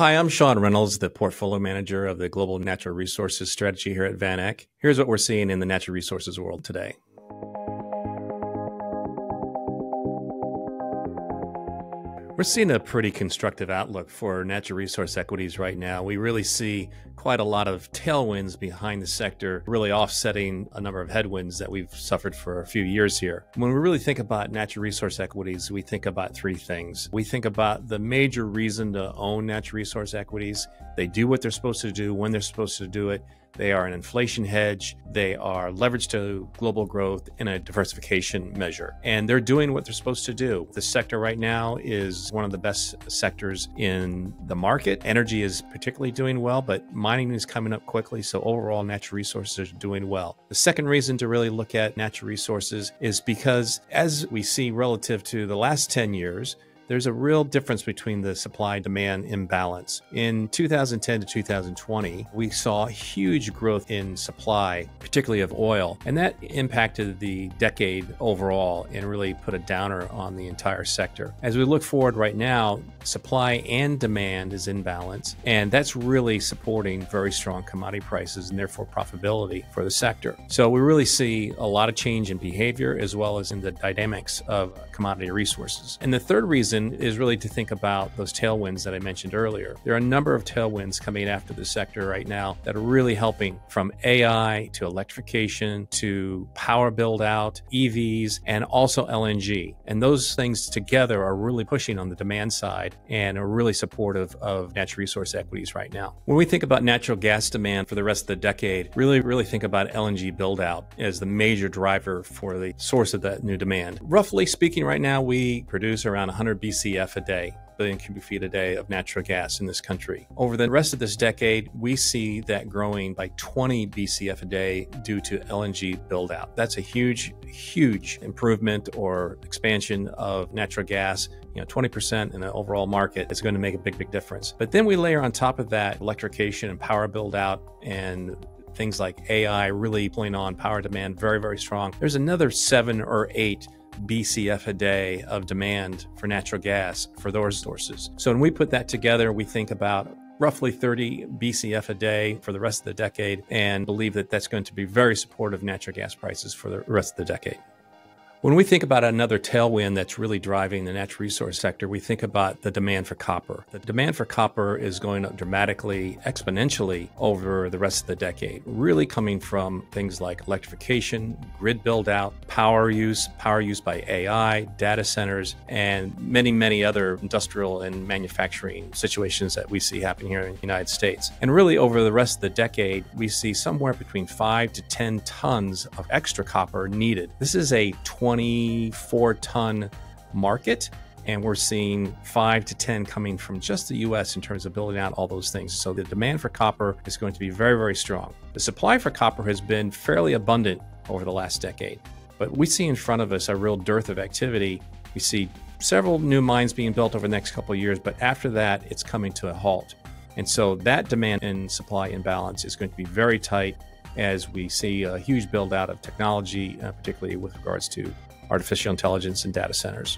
Hi, I'm Shawn Reynolds, the Portfolio Manager of the Global Natural Resources Strategy here at Van Eck. Here's what we're seeing in the natural resources world today. We're seeing a pretty constructive outlook for natural resource equities right now. We really see quite a lot of tailwinds behind the sector, really offsetting a number of headwinds that we've suffered for a few years here. When we really think about natural resource equities, we think about three things. We think about the major reason to own natural resource equities. They do what they're supposed to do when they're supposed to do it. They are an inflation hedge. They are leveraged to global growth in a diversification measure. And they're doing what they're supposed to do. The sector right now is one of the best sectors in the market. Energy is particularly doing well, but mining is coming up quickly. So overall, natural resources are doing well. The second reason to really look at natural resources is because, as we see relative to the last 10 years, there's a real difference between the supply-demand imbalance. In 2010 to 2020, we saw huge growth in supply, particularly of oil, and that impacted the decade overall and really put a downer on the entire sector. As we look forward right now, supply and demand is in balance, and that's really supporting very strong commodity prices and therefore profitability for the sector. So we really see a lot of change in behavior as well as in the dynamics of commodity resources. And the third reason is really to think about those tailwinds that I mentioned earlier. There are a number of tailwinds coming after the sector right now that are really helping, from AI to electrification to power build out, EVs, and also LNG. And those things together are really pushing on the demand side and are really supportive of natural resource equities right now. When we think about natural gas demand for the rest of the decade, really think about LNG build out as the major driver for the source of that new demand. Roughly speaking, right now we produce around 100 BCF a day, billion cubic feet a day of natural gas in this country. Over the rest of this decade, we see that growing by 20 BCF a day due to LNG build out. That's a huge improvement or expansion of natural gas. 20% in the overall market is going to make a big difference. But then we layer on top of that electrification and power build out and things like AI really pulling on power demand very strong. There's another 7 or 8 BCF a day of demand for natural gas for those sources. So when we put that together, we think about roughly 30 BCF a day for the rest of the decade and believe that that's going to be very supportive of natural gas prices for the rest of the decade. When we think about another tailwind that's really driving the natural resource sector, we think about the demand for copper. The demand for copper is going up dramatically, exponentially over the rest of the decade, really coming from things like electrification, grid build out, power use by AI, data centers, and many other industrial and manufacturing situations that we see happen here in the United States. And really over the rest of the decade, we see somewhere between 5 to 10 tons of extra copper needed. This is a 24-ton market, and we're seeing 5 to 10 coming from just the US in terms of building out all those things. So the demand for copper is going to be very strong. The supply for copper has been fairly abundant over the last decade, but we see in front of us a real dearth of activity. We see several new mines being built over the next couple of years, but after that, it's coming to a halt. And so that demand and supply imbalance is going to be very tight as we see a huge build out of technology, particularly with regards to artificial intelligence and data centers.